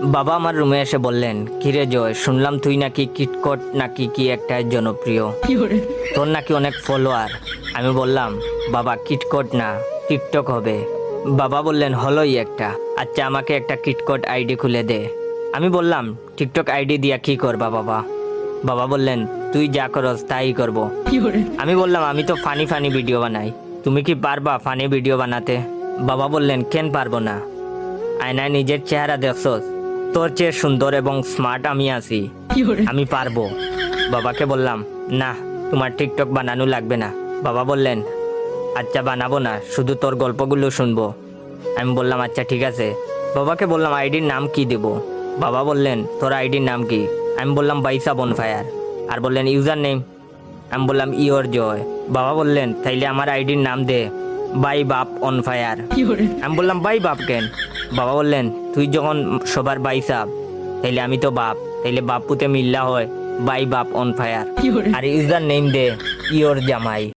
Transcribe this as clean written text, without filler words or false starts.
বাবা আমার রুমে এসে বললেন, কিরে জয়, শুনলাম তুই নাকি কিটকট নাকি কি একটা জনপ্রিয়, তোর নাকি অনেক ফলোয়ার। আমি বললাম, বাবা কিটকট না, টিকটক হবে। বাবা বললেন, হলোই একটা। আচ্ছা আমাকে একটা কিটকট আইডি খুলে দে। আমি বললাম, টিকটক আইডি দিয়া কি করবা বাবা? বাবা বললেন, তুই যা করস তাই করব। আমি বললাম, আমি তো ফানি ফানি ভিডিও বানাই, তুমি কি পারবা ফানি ভিডিও বানাতে? বাবা বললেন, কেন পারবো না, আয়নায় নিজের চেহারা দেখছস, তোর চেয়ে সুন্দর এবং স্মার্ট আমি আছি, আমি পারবো। বাবাকে বললাম, না তোমার টিকটক বানানো লাগবে না। বাবা বললেন, আচ্ছা বানাবো না, শুধু তোর গল্পগুলো শুনবো। আমি বললাম, আচ্ছা ঠিক আছে। বাবাকে বললাম, আইডির নাম কি দেব? বাবা বললেন, তোর আইডির নাম কি? আমি বললাম, বাইসা বনফায়ার। আর বললেন, ইউজার নেম? আমি বললাম, ইওর জয়। বাবা বললেন, তাইলে আমার আইডির নাম দে, বাই বাপ অন ফায়ার। আমি বললাম, বাই বাপ কেন? বাবা বললেন, তুই যখন সবার বাই সাপ, তাইলে আমি তো বাপ, তাইলে বাপ পুতে মিল্লা হয় বাই বাপ অন ফায়ার। আর ইউজার নেম দে ইওর জামাই।